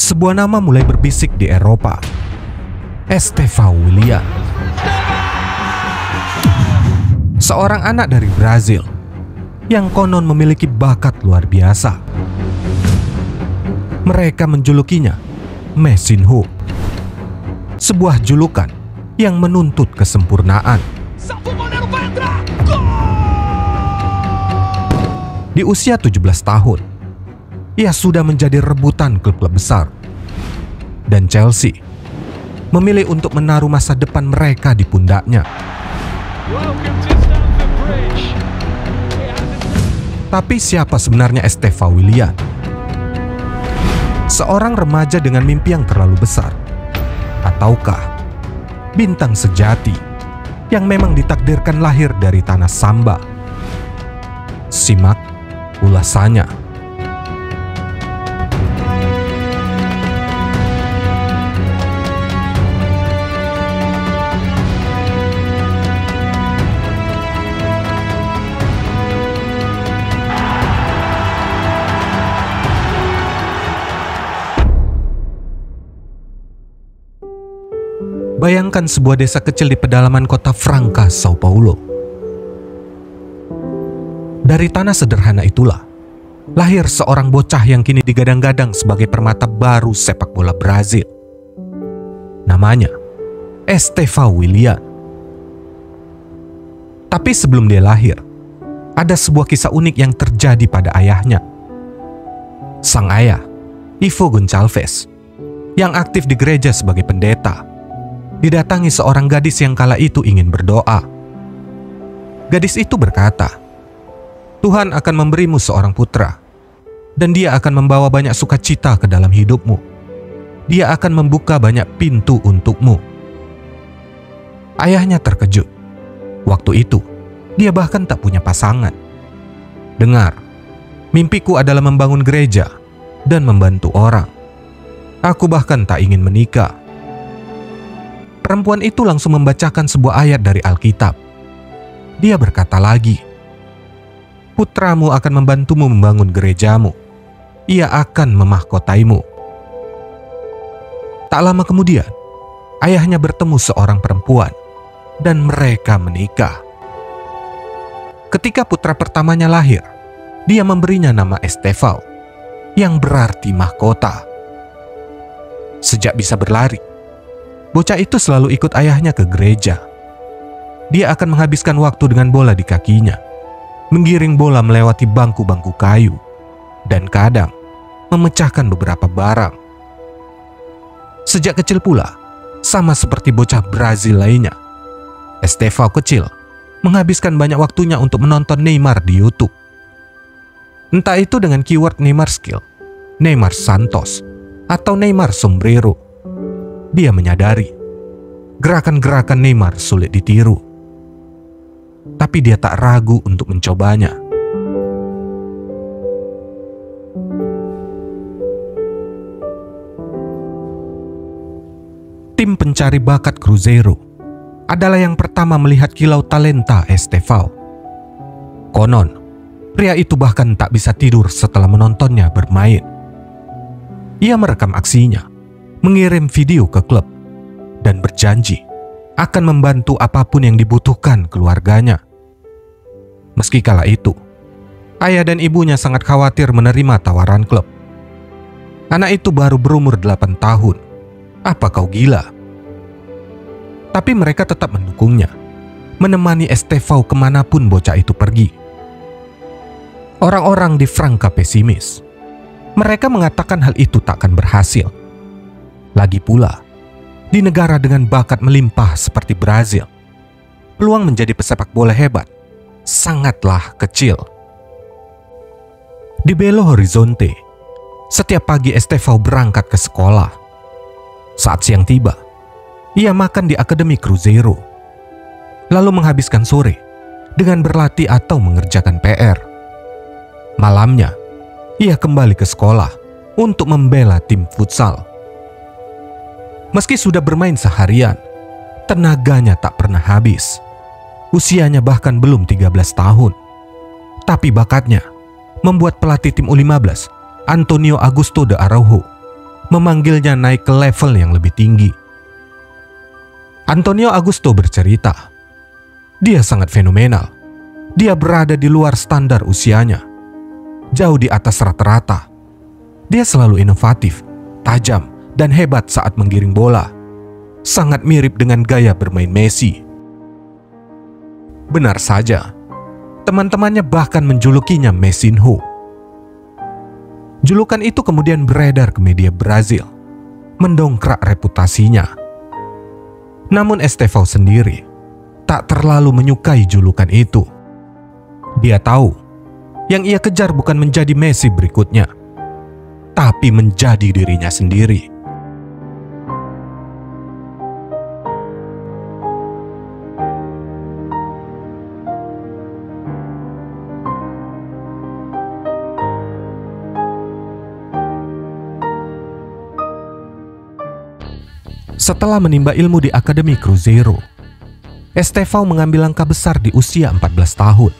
sebuah nama mulai berbisik di Eropa. Estevão Willian. Seorang anak dari Brazil yang konon memiliki bakat luar biasa. Mereka menjulukinya Messinho, sebuah julukan yang menuntut kesempurnaan. Di usia 17 tahun, ia sudah menjadi rebutan klub-klub besar. Dan Chelsea memilih untuk menaruh masa depan mereka di pundaknya. Tapi siapa sebenarnya Estevão Willian? Seorang remaja dengan mimpi yang terlalu besar? Ataukah bintang sejati yang memang ditakdirkan lahir dari tanah Samba? Simak ulasannya. Bayangkan sebuah desa kecil di pedalaman kota Franca, Sao Paulo. Dari tanah sederhana itulah lahir seorang bocah yang kini digadang-gadang sebagai permata baru sepak bola Brazil. Namanya Estevão Willian. Tapi sebelum dia lahir, ada sebuah kisah unik yang terjadi pada ayahnya. Sang ayah, Ivo Gonçalves, yang aktif di gereja sebagai pendeta, didatangi seorang gadis yang kala itu ingin berdoa. Gadis itu berkata, "Tuhan akan memberimu seorang putra, dan dia akan membawa banyak sukacita ke dalam hidupmu. Dia akan membuka banyak pintu untukmu." Ayahnya terkejut. Waktu itu, dia bahkan tak punya pasangan. "Dengar, mimpiku adalah membangun gereja dan membantu orang. Aku bahkan tak ingin menikah." Perempuan itu langsung membacakan sebuah ayat dari Alkitab. Dia berkata lagi, "Putramu akan membantumu membangun gerejamu. Ia akan memahkotaimu." Tak lama kemudian, ayahnya bertemu seorang perempuan dan mereka menikah. Ketika putra pertamanya lahir, dia memberinya nama Estevão, yang berarti mahkota. Sejak bisa berlari, bocah itu selalu ikut ayahnya ke gereja. Dia akan menghabiskan waktu dengan bola di kakinya, menggiring bola melewati bangku-bangku kayu, dan kadang memecahkan beberapa barang. Sejak kecil pula, sama seperti bocah Brazil lainnya, Estevão kecil menghabiskan banyak waktunya untuk menonton Neymar di YouTube. Entah itu dengan keyword Neymar Skill, Neymar Santos, atau Neymar Sombrero. Dia menyadari gerakan-gerakan Neymar sulit ditiru, tapi dia tak ragu untuk mencobanya. Tim pencari bakat Cruzeiro adalah yang pertama melihat kilau talenta Estevão. Konon, pria itu bahkan tak bisa tidur setelah menontonnya bermain. Ia merekam aksinya, mengirim video ke klub, dan berjanji akan membantu apapun yang dibutuhkan keluarganya. Meski kala itu, ayah dan ibunya sangat khawatir menerima tawaran klub. Anak itu baru berumur 8 tahun. Apa kau gila? Tapi mereka tetap mendukungnya, menemani Estevão kemanapun bocah itu pergi. Orang-orang di Franca pesimis. Mereka mengatakan hal itu takkan berhasil. Lagi pula, di negara dengan bakat melimpah seperti Brazil, peluang menjadi pesepak bola hebat sangatlah kecil. Di Belo Horizonte, setiap pagi Estevão berangkat ke sekolah. Saat siang tiba, ia makan di Akademi Cruzeiro, lalu menghabiskan sore dengan berlatih atau mengerjakan PR. Malamnya, ia kembali ke sekolah untuk membela tim futsal. Meski sudah bermain seharian, tenaganya tak pernah habis. Usianya bahkan belum 13 tahun. Tapi bakatnya membuat pelatih tim U15, Antonio Augusto de Araujo, memanggilnya naik ke level yang lebih tinggi. Antonio Augusto bercerita, dia sangat fenomenal. Dia berada di luar standar usianya, jauh di atas rata-rata. Dia selalu inovatif, tajam, dan hebat saat menggiring bola. Sangat mirip dengan gaya bermain Messi. Benar saja, teman-temannya bahkan menjulukinya Messinho. Julukan itu kemudian beredar ke media Brazil, mendongkrak reputasinya. Namun Estevão sendiri tak terlalu menyukai julukan itu. Dia tahu yang ia kejar bukan menjadi Messi berikutnya, tapi menjadi dirinya sendiri. Setelah menimba ilmu di Akademi Cruzeiro, Estevão mengambil langkah besar di usia 14 tahun.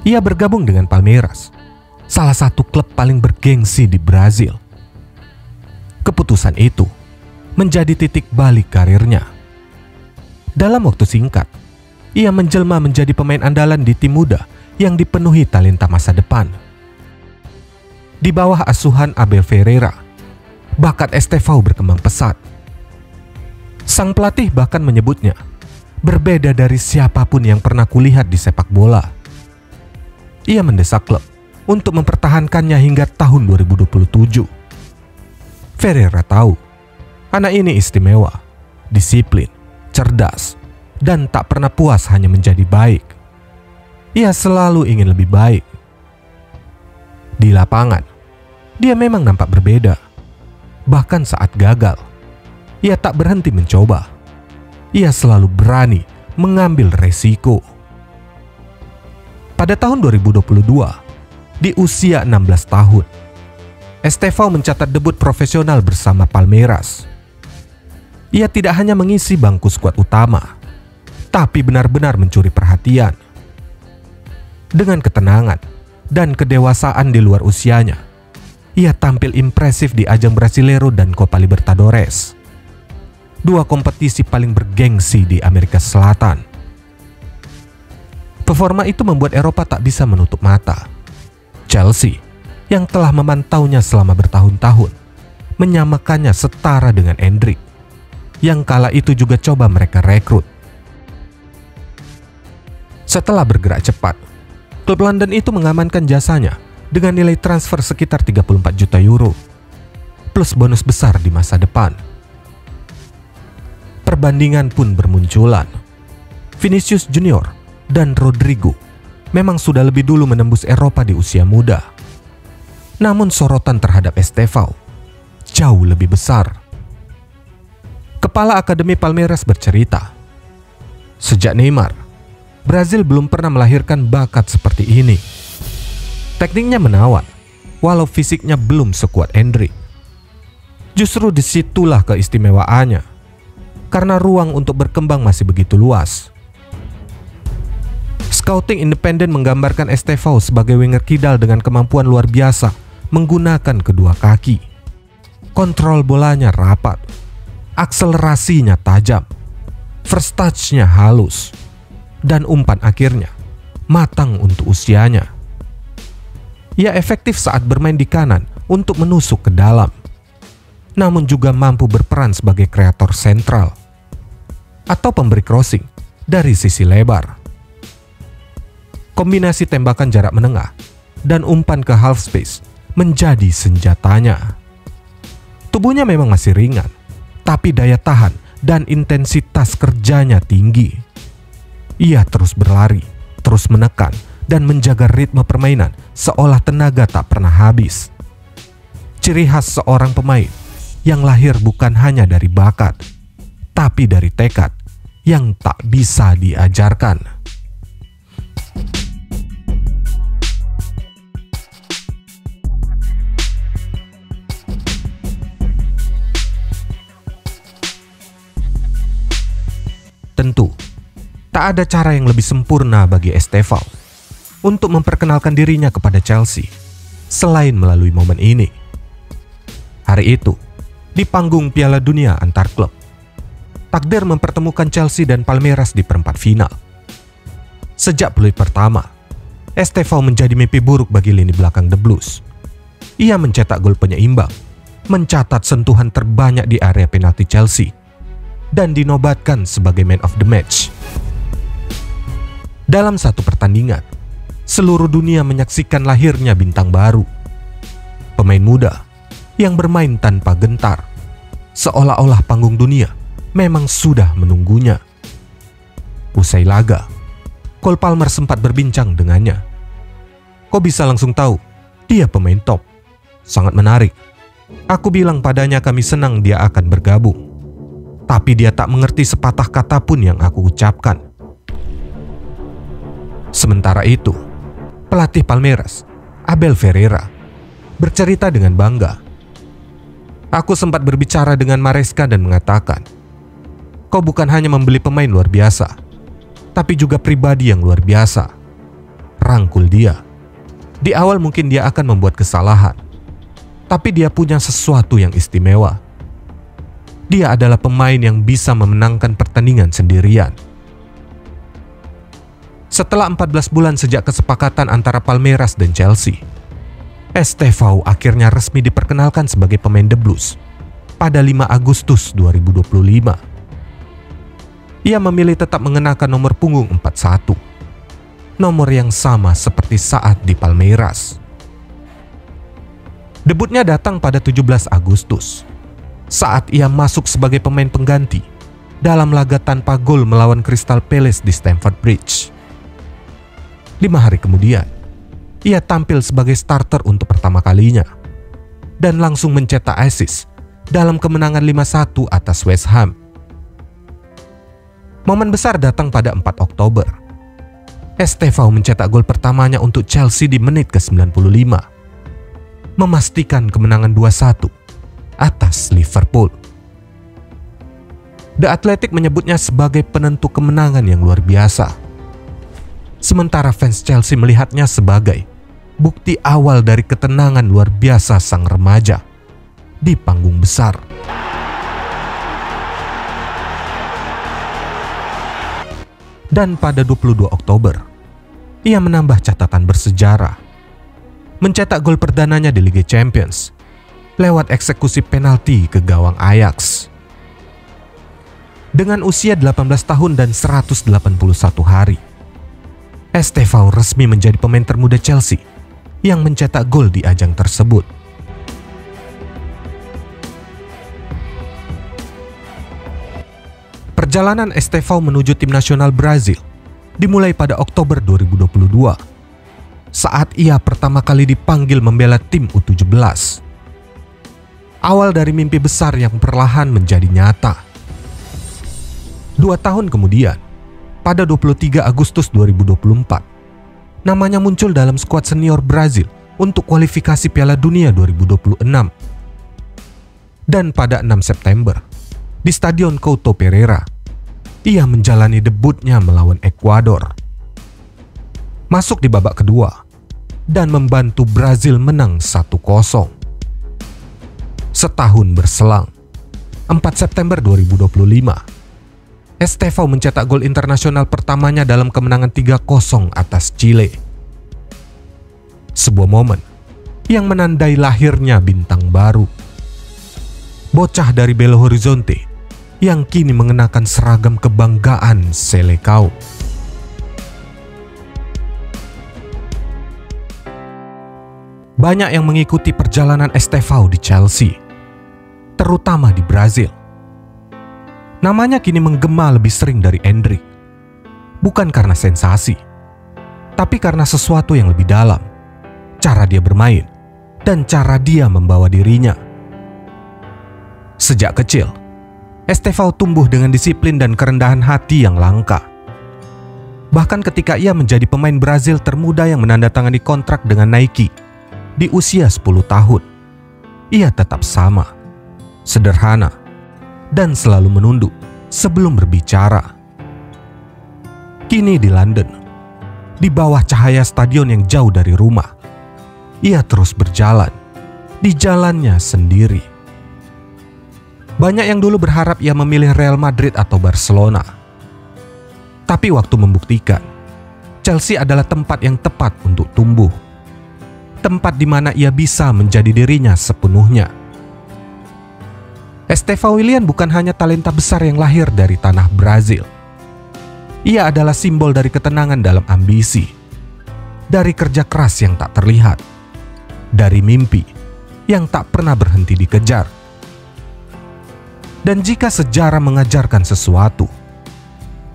Ia bergabung dengan Palmeiras, salah satu klub paling bergengsi di Brazil. Keputusan itu menjadi titik balik karirnya. Dalam waktu singkat, ia menjelma menjadi pemain andalan di tim muda yang dipenuhi talenta masa depan. Di bawah asuhan Abel Ferreira, bakat Estevão berkembang pesat. Sang pelatih bahkan menyebutnya berbeda dari siapapun yang pernah kulihat di sepak bola. Ia mendesak klub untuk mempertahankannya hingga tahun 2027. Ferreira tahu anak ini istimewa, disiplin, cerdas, dan tak pernah puas hanya menjadi baik. Ia selalu ingin lebih baik. Di lapangan, dia memang nampak berbeda. Bahkan saat gagal, ia tak berhenti mencoba. Ia selalu berani mengambil resiko. Pada tahun 2022, di usia 16 tahun, Estevão mencatat debut profesional bersama Palmeiras. Ia tidak hanya mengisi bangku skuad utama, tapi benar-benar mencuri perhatian. Dengan ketenangan dan kedewasaan di luar usianya, ia tampil impresif di ajang Brasileiro dan Copa Libertadores, dua kompetisi paling bergengsi di Amerika Selatan. Performa itu membuat Eropa tak bisa menutup mata. Chelsea, yang telah memantaunya selama bertahun-tahun, menyamakannya setara dengan Endrick, yang kala itu juga coba mereka rekrut. Setelah bergerak cepat, klub London itu mengamankan jasanya dengan nilai transfer sekitar 34 juta euro, plus bonus besar di masa depan. Perbandingan pun bermunculan. Vinicius Junior dan Rodrigo memang sudah lebih dulu menembus Eropa di usia muda. Namun sorotan terhadap Estevão jauh lebih besar. Kepala Akademi Palmeiras bercerita, sejak Neymar, Brazil belum pernah melahirkan bakat seperti ini. Tekniknya menawan, walau fisiknya belum sekuat Endrick. Justru disitulah keistimewaannya, karena ruang untuk berkembang masih begitu luas. Scouting independen menggambarkan Estevão sebagai winger kidal dengan kemampuan luar biasa menggunakan kedua kaki. Kontrol bolanya rapat, akselerasinya tajam, first touch-nya halus, dan umpan akhirnya matang untuk usianya. Ia efektif saat bermain di kanan untuk menusuk ke dalam, namun juga mampu berperan sebagai kreator sentral atau pemberi crossing dari sisi lebar. Kombinasi tembakan jarak menengah dan umpan ke half space menjadi senjatanya. Tubuhnya memang masih ringan, tapi daya tahan dan intensitas kerjanya tinggi. Ia terus berlari, terus menekan, dan menjaga ritme permainan seolah tenaga tak pernah habis. Ciri khas seorang pemain yang lahir bukan hanya dari bakat, tapi dari tekad yang tak bisa diajarkan. Tentu, tak ada cara yang lebih sempurna bagi Estevão untuk memperkenalkan dirinya kepada Chelsea selain melalui momen ini. Hari itu, di panggung Piala Dunia antar klub, takdir mempertemukan Chelsea dan Palmeiras di perempat final. Sejak peluit pertama, Estevão menjadi mimpi buruk bagi lini belakang The Blues. Ia mencetak gol penyeimbang, mencatat sentuhan terbanyak di area penalti Chelsea, dan dinobatkan sebagai man of the match. Dalam satu pertandingan, seluruh dunia menyaksikan lahirnya bintang baru. Pemain muda yang bermain tanpa gentar, seolah-olah panggung dunia memang sudah menunggunya. Usai laga, Cole Palmer sempat berbincang dengannya. "Kok bisa langsung tahu? Dia pemain top. Sangat menarik. Aku bilang padanya kami senang dia akan bergabung. Tapi dia tak mengerti sepatah kata pun yang aku ucapkan." Sementara itu, pelatih Palmeiras, Abel Ferreira, bercerita dengan bangga. "Aku sempat berbicara dengan Maresca dan mengatakan, kau bukan hanya membeli pemain luar biasa, tapi juga pribadi yang luar biasa. Rangkul dia. Di awal mungkin dia akan membuat kesalahan, tapi dia punya sesuatu yang istimewa. Dia adalah pemain yang bisa memenangkan pertandingan sendirian." Setelah 14 bulan sejak kesepakatan antara Palmeiras dan Chelsea, Estevão akhirnya resmi diperkenalkan sebagai pemain The Blues pada 5 Agustus 2025. Ia memilih tetap mengenakan nomor punggung 41, nomor yang sama seperti saat di Palmeiras. Debutnya datang pada 17 Agustus, saat ia masuk sebagai pemain pengganti dalam laga tanpa gol melawan Crystal Palace di Stamford Bridge. 5 hari kemudian, ia tampil sebagai starter untuk pertama kalinya dan langsung mencetak assist dalam kemenangan 5-1 atas West Ham. Momen besar datang pada 4 Oktober. Estevão mencetak gol pertamanya untuk Chelsea di menit ke-95, memastikan kemenangan 2-1 atas Liverpool. The Athletic menyebutnya sebagai penentu kemenangan yang luar biasa. Sementara fans Chelsea melihatnya sebagai bukti awal dari ketenangan luar biasa sang remaja di panggung besar. Dan pada 22 Oktober, ia menambah catatan bersejarah, mencetak gol perdananya di Liga Champions lewat eksekusi penalti ke gawang Ajax. Dengan usia 18 tahun dan 181 hari, Estevão resmi menjadi pemain termuda Chelsea yang mencetak gol di ajang tersebut. Perjalanan Estevão menuju tim nasional Brazil dimulai pada Oktober 2022, saat ia pertama kali dipanggil membela tim U17. Awal dari mimpi besar yang perlahan menjadi nyata. 2 tahun kemudian, pada 23 Agustus 2024, namanya muncul dalam skuad senior Brazil untuk kualifikasi Piala Dunia 2026. Dan pada 6 September, di Stadion Couto Pereira, ia menjalani debutnya melawan Ekuador. Masuk di babak kedua dan membantu Brazil menang 1-0. Setahun berselang, 4 September 2025, Estevão mencetak gol internasional pertamanya dalam kemenangan 3-0 atas Chile. Sebuah momen yang menandai lahirnya bintang baru. Bocah dari Belo Horizonte yang kini mengenakan seragam kebanggaan Seleção. Banyak yang mengikuti perjalanan Estevão di Chelsea, terutama di Brazil. Namanya kini menggema lebih sering dari Endrick, bukan karena sensasi, tapi karena sesuatu yang lebih dalam, cara dia bermain, dan cara dia membawa dirinya. Sejak kecil, Estevão tumbuh dengan disiplin dan kerendahan hati yang langka. Bahkan ketika ia menjadi pemain Brazil termuda yang menandatangani kontrak dengan Nike di usia 10 tahun, ia tetap sama, sederhana, dan selalu menunduk sebelum berbicara. Kini di London, di bawah cahaya stadion yang jauh dari rumah, ia terus berjalan di jalannya sendiri. Banyak yang dulu berharap ia memilih Real Madrid atau Barcelona. Tapi waktu membuktikan, Chelsea adalah tempat yang tepat untuk tumbuh. Tempat di mana ia bisa menjadi dirinya sepenuhnya. Estevão Willian bukan hanya talenta besar yang lahir dari tanah Brazil. Ia adalah simbol dari ketenangan dalam ambisi, dari kerja keras yang tak terlihat, dari mimpi yang tak pernah berhenti dikejar. Dan jika sejarah mengajarkan sesuatu,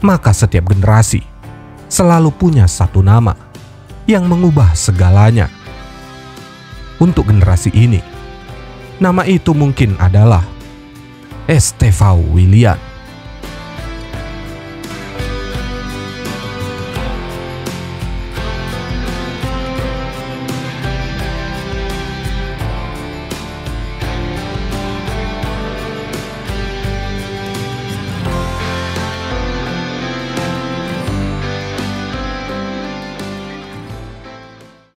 maka setiap generasi selalu punya satu nama yang mengubah segalanya. Untuk generasi ini, nama itu mungkin adalah Estevão Willian.